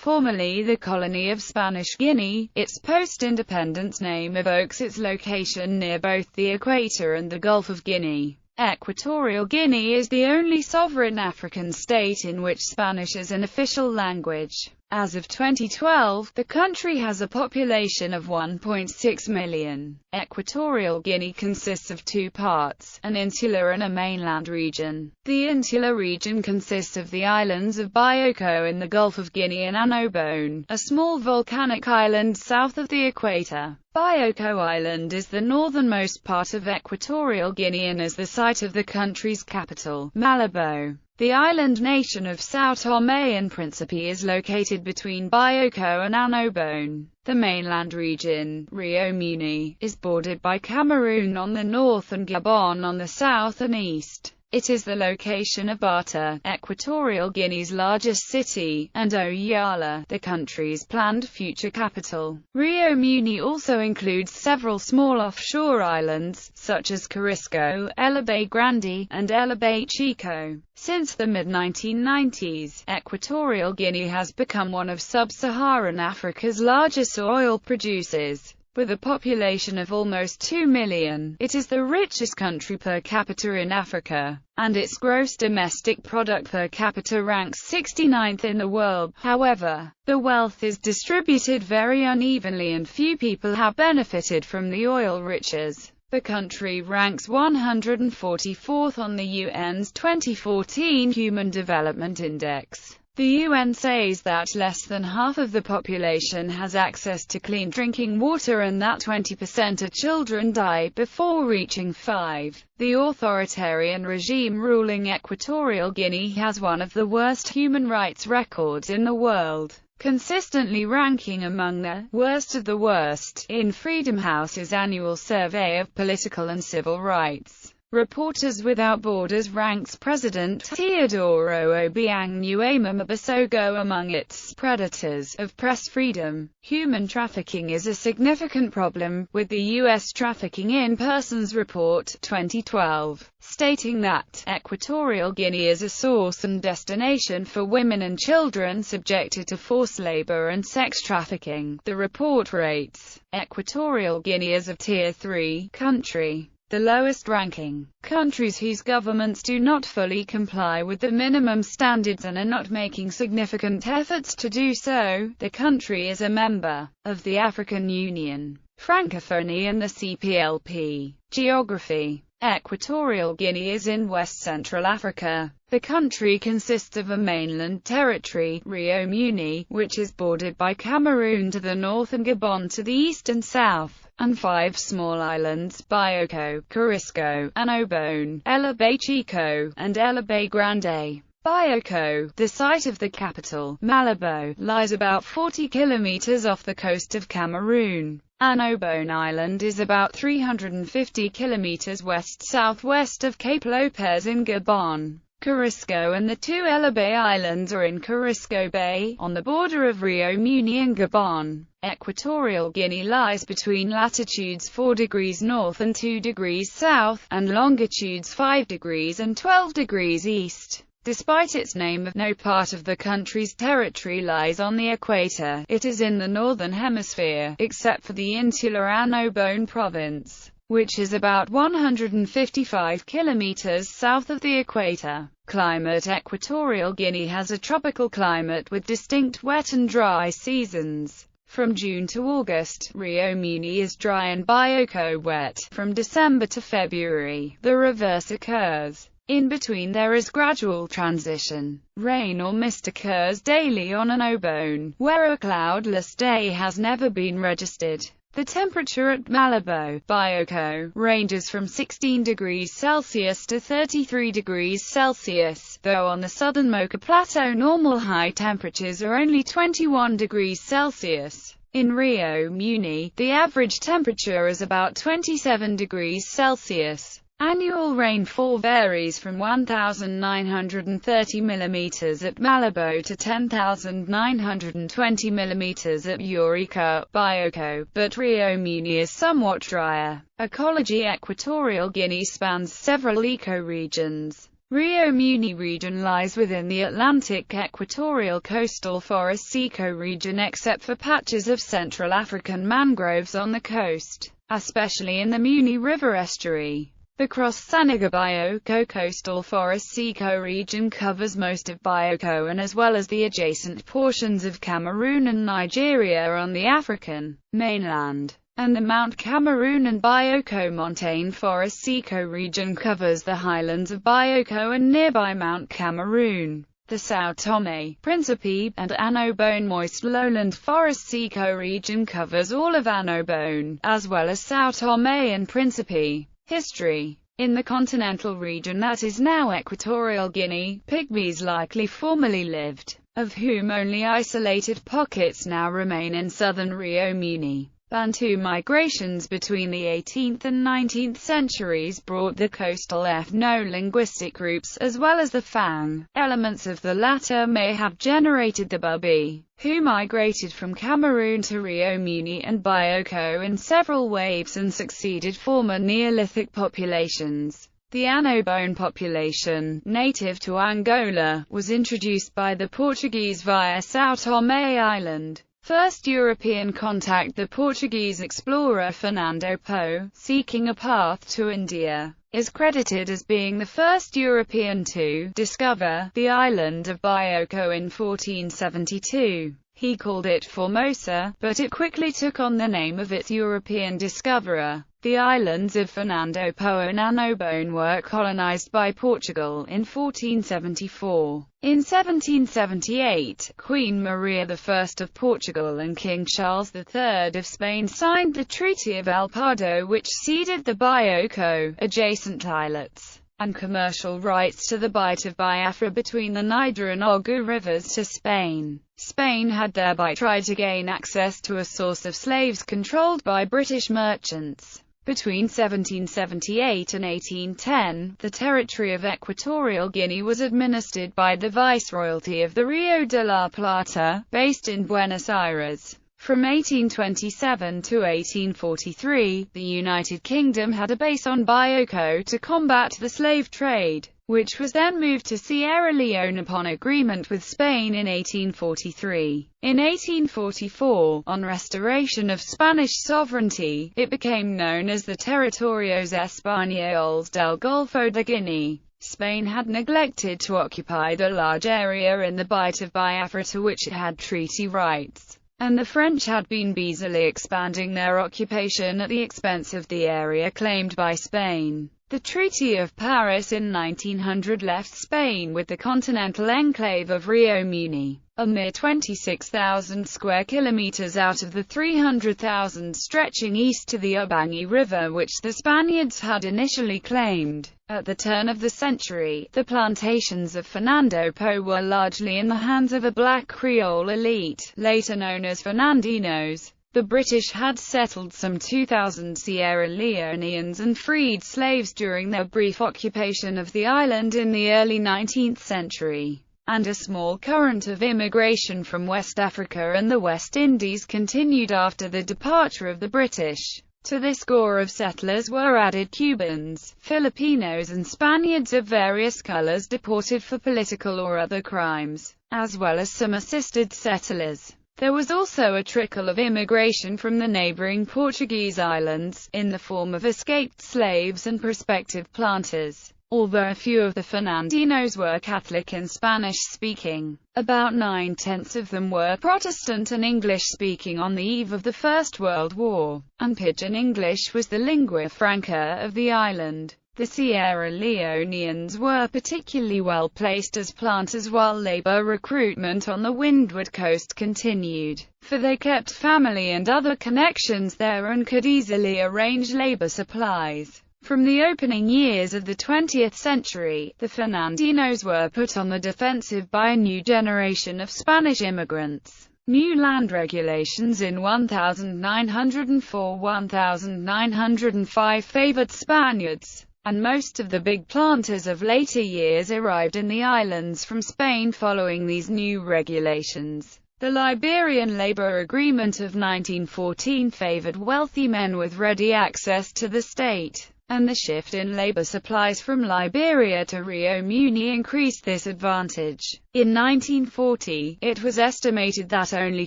formerly the colony of Spanish Guinea. Its post-independence name evokes its location near both the equator and the Gulf of Guinea. Equatorial Guinea is the only sovereign African state in which Spanish is an official language. As of 2012, the country has a population of 1.6 million. Equatorial Guinea consists of two parts, an insular and a mainland region. The insular region consists of the islands of Bioko in the Gulf of Guinea and Annobon, a small volcanic island south of the equator. Bioko Island is the northernmost part of Equatorial Guinea and is the site of the country's capital, Malabo. The island nation of São Tomé and Príncipe is located between Bioko and Annobon. The mainland region, Rio Muni, is bordered by Cameroon on the north and Gabon on the south and east. It is the location of Bata, Equatorial Guinea's largest city, and Oyala, the country's planned future capital. Rio Muni also includes several small offshore islands, such as Corisco, Elabay Grande, and Elabay Chico. Since the mid-1990s, Equatorial Guinea has become one of sub-Saharan Africa's largest oil producers. With a population of almost 2 million, it is the richest country per capita in Africa, and its gross domestic product per capita ranks 69th in the world. However, the wealth is distributed very unevenly and few people have benefited from the oil riches. The country ranks 144th on the UN's 2014 Human Development Index. The UN says that less than half of the population has access to clean drinking water and that 20% of children die before reaching 5. The authoritarian regime ruling Equatorial Guinea has one of the worst human rights records in the world, consistently ranking among the worst of the worst in Freedom House's annual survey of political and civil rights. Reporters Without Borders ranks President Teodoro Obiang Nguema Basogo among its predators of press freedom. Human trafficking is a significant problem, with the U.S. Trafficking in Persons Report 2012 stating that Equatorial Guinea is a source and destination for women and children subjected to forced labor and sex trafficking. The report rates Equatorial Guinea as a Tier 3 country, the lowest ranking. Countries whose governments do not fully comply with the minimum standards and are not making significant efforts to do so. The country is a member of the African Union, Francophonie and the CPLP. Geography. Equatorial Guinea is in west-central Africa. The country consists of a mainland territory, Rio Muni, which is bordered by Cameroon to the north and Gabon to the east and south, and 5 small islands, Bioko, Corisco, Annobon, Elabay Chico, and Elabay Grande. Bioko, the site of the capital, Malabo, lies about 40 kilometers off the coast of Cameroon. Annobon Island is about 350 kilometers west-southwest of Cape Lopez in Gabon. Corisco and the 2 Elabay Islands are in Corisco Bay, on the border of Rio Muni and Gabon. Equatorial Guinea lies between latitudes 4 degrees north and 2 degrees south, and longitudes 5 degrees and 12 degrees east. Despite its name, no part of the country's territory lies on the equator. It is in the northern hemisphere, except for the insular Annobon province, which is about 155 kilometers south of the equator. Climate. Equatorial Guinea has a tropical climate with distinct wet and dry seasons. From June to August, Rio Muni is dry and Bioko wet. From December to February, the reverse occurs. In between there is gradual transition. Rain or mist occurs daily on Annobon, where a cloudless day has never been registered. The temperature at Malabo, Bioko, ranges from 16 degrees Celsius to 33 degrees Celsius, though on the southern Mocha Plateau normal high temperatures are only 21 degrees Celsius. In Rio Muni, the average temperature is about 27 degrees Celsius. Annual rainfall varies from 1,930 mm at Malabo to 10,920 mm at Eureka, Bioko, but Rio Muni is somewhat drier. Ecology. Equatorial Guinea spans several ecoregions. Rio Muni region lies within the Atlantic equatorial coastal forests ecoregion except for patches of Central African mangroves on the coast, especially in the Muni River estuary. The Cross-Saniga Bioko coastal forests ecoregion covers most of Bioko and as well as the adjacent portions of Cameroon and Nigeria on the African mainland. And the Mount Cameroon and Bioko montane forests ecoregion covers the highlands of Bioko and nearby Mount Cameroon. The São Tomé, Príncipe, and Annobón moist lowland forests ecoregion covers all of Annobón, as well as São Tomé and Príncipe. History. In the continental region that is now Equatorial Guinea, Pygmies likely formerly lived, of whom only isolated pockets now remain in southern Rio Muni. Bantu migrations between the 18th and 19th centuries brought the coastal ethno-linguistic groups, as well as the Fang. Elements of the latter may have generated the Bubi, who migrated from Cameroon to Rio Muni and Bioko in several waves and succeeded former Neolithic populations. The Annobón population, native to Angola, was introduced by the Portuguese via São Tomé Island. First European contact. The Portuguese explorer Fernando Poe, seeking a path to India, is credited as being the first European to discover the island of Bioko in 1472. He called it Formosa, but it quickly took on the name of its European discoverer. The islands of Fernando Poe and Annobón were colonized by Portugal in 1474. In 1778, Queen Maria I of Portugal and King Charles III of Spain signed the Treaty of El Pardo, which ceded the Bioko, adjacent islets, and commercial rights to the Bight of Biafra between the Niger and Ogu rivers to Spain. Spain had thereby tried to gain access to a source of slaves controlled by British merchants. Between 1778 and 1810, the territory of Equatorial Guinea was administered by the Viceroyalty of the Rio de la Plata, based in Buenos Aires. From 1827 to 1843, the United Kingdom had a base on Bioko to combat the slave trade, which was then moved to Sierra Leone upon agreement with Spain in 1843. In 1844, on restoration of Spanish sovereignty, it became known as the Territorios Españoles del Golfo de Guinea. Spain had neglected to occupy the large area in the Bight of Biafra to which it had treaty rights, and the French had been busily expanding their occupation at the expense of the area claimed by Spain. The Treaty of Paris in 1900 left Spain with the continental enclave of Rio Muni, a mere 26,000 square kilometers out of the 300,000 stretching east to the Ubangi River which the Spaniards had initially claimed. At the turn of the century, the plantations of Fernando Poe were largely in the hands of a black Creole elite, later known as Fernandinos. The British had settled some 2,000 Sierra Leoneans and freed slaves during their brief occupation of the island in the early 19th century, and a small current of immigration from West Africa and the West Indies continued after the departure of the British. To this score of settlers were added Cubans, Filipinos and Spaniards of various colors deported for political or other crimes, as well as some assisted settlers. There was also a trickle of immigration from the neighboring Portuguese islands, in the form of escaped slaves and prospective planters. Although a few of the Fernandinos were Catholic and Spanish-speaking, about 9/10 of them were Protestant and English-speaking on the eve of the First World War, and Pidgin English was the lingua franca of the island. The Sierra Leoneans were particularly well placed as planters while labor recruitment on the windward coast continued, for they kept family and other connections there and could easily arrange labor supplies. From the opening years of the 20th century, the Fernandinos were put on the defensive by a new generation of Spanish immigrants. New land regulations in 1904–1905 favored Spaniards, and most of the big planters of later years arrived in the islands from Spain following these new regulations. The Liberian labor agreement of 1914 favored wealthy men with ready access to the state. and the shift in labor supplies from Liberia to Rio Muni increased this advantage. In 1940, it was estimated that only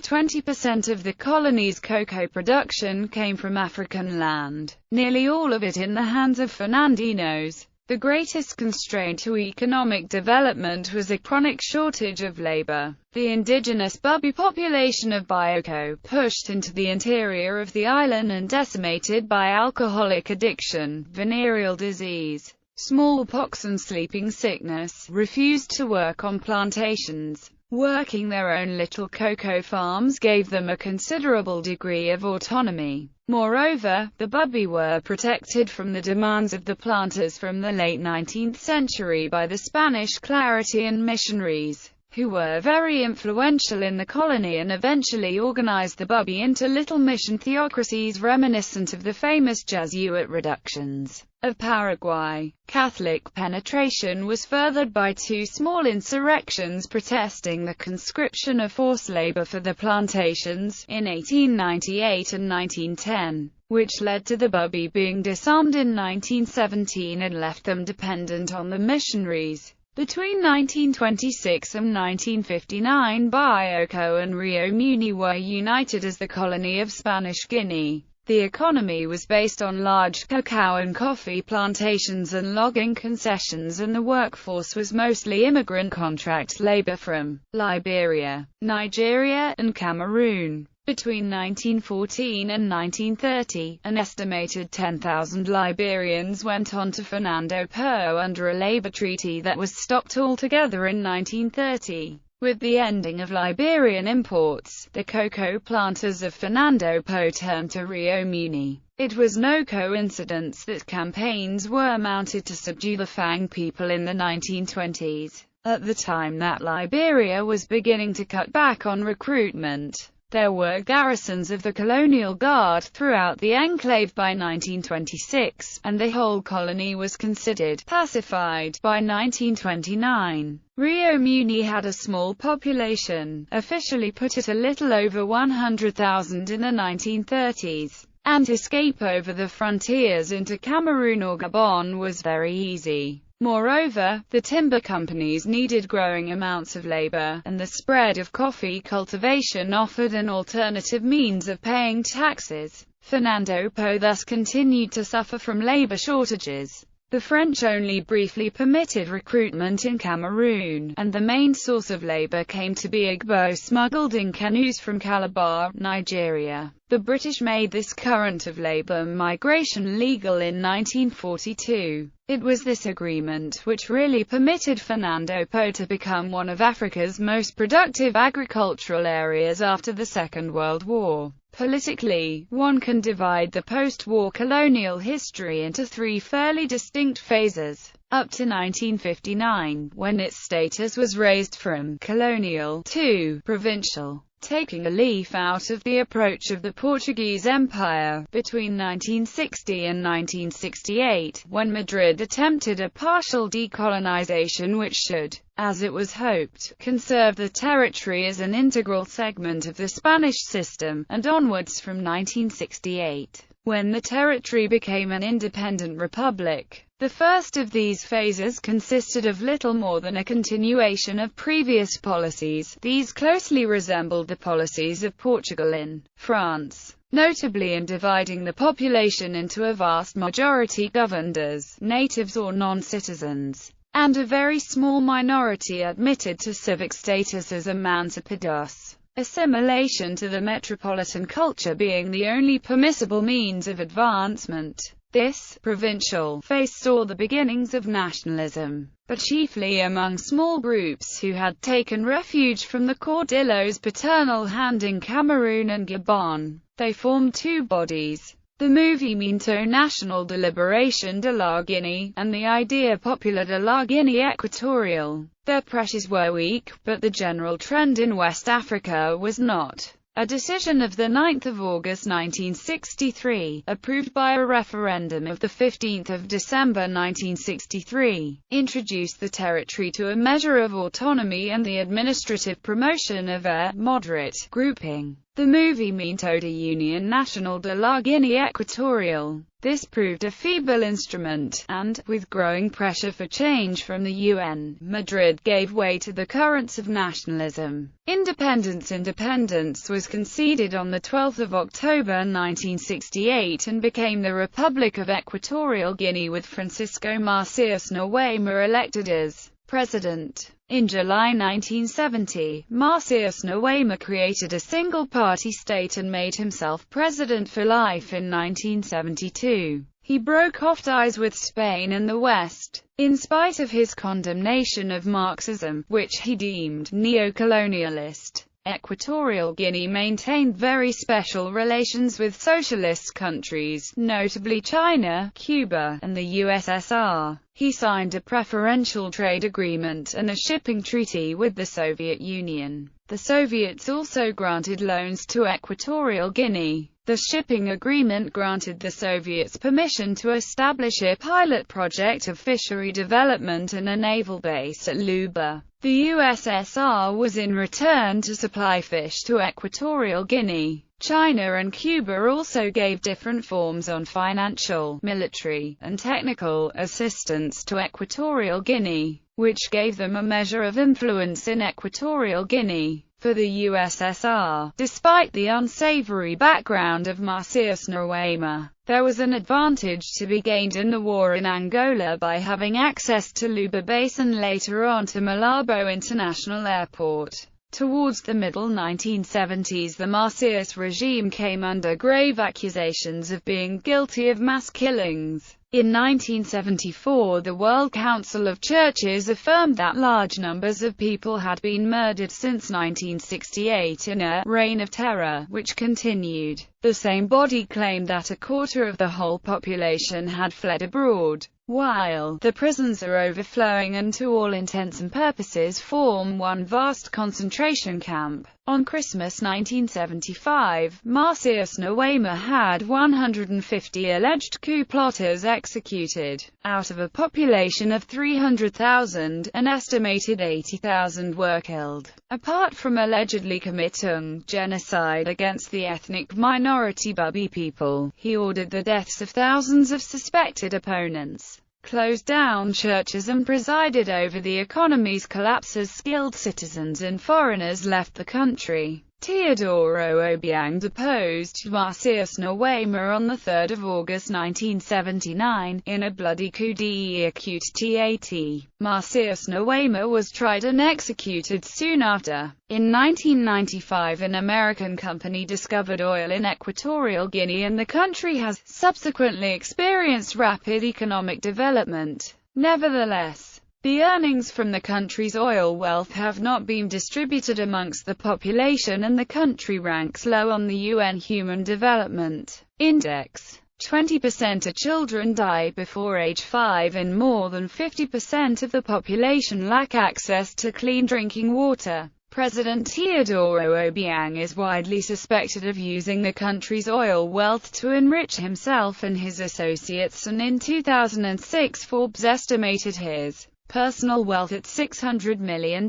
20% of the colony's cocoa production came from African land, nearly all of it in the hands of Fernandinos. The greatest constraint to economic development was a chronic shortage of labor. The indigenous Bubi population of Bioko, pushed into the interior of the island and decimated by alcoholic addiction, venereal disease, smallpox and sleeping sickness, refused to work on plantations. Working their own little cocoa farms gave them a considerable degree of autonomy. Moreover, the Bubi were protected from the demands of the planters from the late 19th century by the Spanish Claretian missionaries, who were very influential in the colony and eventually organized the Bubi into little mission theocracies reminiscent of the famous Jesuit reductions of Paraguay. Catholic penetration was furthered by two small insurrections protesting the conscription of forced labor for the plantations, in 1898 and 1910, which led to the Bubi being disarmed in 1917 and left them dependent on the missionaries. Between 1926 and 1959, Bioko and Rio Muni were united as the colony of Spanish Guinea. The economy was based on large cacao and coffee plantations and logging concessions, and the workforce was mostly immigrant contract labor from Liberia, Nigeria, and Cameroon. Between 1914 and 1930, an estimated 10,000 Liberians went on to Fernando Poe under a labor treaty that was stopped altogether in 1930. With the ending of Liberian imports, the cocoa planters of Fernando Poe turned to Rio Muni. It was no coincidence that campaigns were mounted to subdue the Fang people in the 1920s. At the time that Liberia was beginning to cut back on recruitment, there were garrisons of the colonial guard throughout the enclave by 1926, and the whole colony was considered pacified by 1929. Rio Muni had a small population, officially put at a little over 100,000 in the 1930s, and escape over the frontiers into Cameroon or Gabon was very easy. Moreover, the timber companies needed growing amounts of labor, and the spread of coffee cultivation offered an alternative means of paying taxes. Fernando Poe thus continued to suffer from labor shortages. The French only briefly permitted recruitment in Cameroon, and the main source of labor came to be Igbo smuggled in canoes from Calabar, Nigeria. The British made this current of labor migration legal in 1942. It was this agreement which really permitted Fernando Poe to become one of Africa's most productive agricultural areas after the Second World War. Politically, one can divide the post-war colonial history into three fairly distinct phases. Up to 1959, when its status was raised from colonial to provincial, taking a leaf out of the approach of the Portuguese Empire. Between 1960 and 1968, when Madrid attempted a partial decolonization which should, as it was hoped, conserve the territory as an integral segment of the Spanish system, and onwards from 1968, when the territory became an independent republic. The first of these phases consisted of little more than a continuation of previous policies. These closely resembled the policies of Portugal in France, notably in dividing the population into a vast majority governed as natives or non-citizens, and a very small minority admitted to civic status as emancipados. Assimilation to the metropolitan culture being the only permissible means of advancement. This provincial phase saw the beginnings of nationalism, but chiefly among small groups who had taken refuge from the Caudillo's paternal hand in Cameroon and Gabon. They formed two bodies: the Movimiento Nacional de Liberación de la Guinea, and the Idea Popular de la Guinea Equatorial. Their pressures were weak, but the general trend in West Africa was not. A decision of 9 August 1963, approved by a referendum of 15 December 1963, introduced the territory to a measure of autonomy and the administrative promotion of a moderate grouping. the movimiento de Unión Nacional de la Guinea Equatorial. This proved a feeble instrument, and, with growing pressure for change from the UN, Madrid gave way to the currents of nationalism. Independence was conceded on 12 October 1968 and became the Republic of Equatorial Guinea, with Francisco Marcius Nguema elected as president. In July 1970, Marcius Nguema created a single-party state and made himself president for life in 1972. He broke off ties with Spain and the West. In spite of his condemnation of Marxism, which he deemed neo-colonialist, Equatorial Guinea maintained very special relations with socialist countries, notably China, Cuba, and the USSR. He signed a preferential trade agreement and a shipping treaty with the Soviet Union. The Soviets also granted loans to Equatorial Guinea. The shipping agreement granted the Soviets permission to establish a pilot project of fishery development and a naval base at Luba. The USSR was in return to supply fish to Equatorial Guinea. China and Cuba also gave different forms of financial, military, and technical assistance to Equatorial Guinea, which gave them a measure of influence in Equatorial Guinea. For the USSR, despite the unsavory background of Marcius Nguema, there was an advantage to be gained in the war in Angola by having access to Luba Base and later on to Malabo International Airport. Towards the middle 1970s, the Marcius regime came under grave accusations of being guilty of mass killings. In 1974, the World Council of Churches affirmed that large numbers of people had been murdered since 1968 in a reign of terror, which continued. The same body claimed that a quarter of the whole population had fled abroad, while the prisons are overflowing and to all intents and purposes form one vast concentration camp. On Christmas 1975, Marcius Nguema had 150 alleged coup plotters executed. Out of a population of 300,000, an estimated 80,000 were killed. Apart from allegedly committing genocide against the ethnic minority Bubi people, he ordered the deaths of thousands of suspected opponents, closed down churches and presided over the economy's collapse as skilled citizens and foreigners left the country. Teodoro Obiang deposed Marcius Nguema on 3 August 1979, in a bloody coup d'état. Marcius Nguema was tried and executed soon after. In 1995, an American company discovered oil in Equatorial Guinea and the country has subsequently experienced rapid economic development. Nevertheless, the earnings from the country's oil wealth have not been distributed amongst the population and the country ranks low on the UN Human Development Index. 20% of children die before age 5 and more than 50% of the population lack access to clean drinking water. President Teodoro Obiang is widely suspected of using the country's oil wealth to enrich himself and his associates, and in 2006 Forbes estimated his personal wealth at $600 million.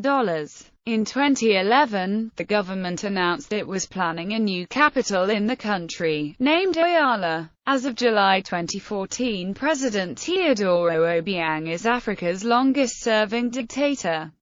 In 2011, the government announced it was planning a new capital in the country, named Ayala. As of July 2014, President Teodoro Obiang is Africa's longest-serving dictator.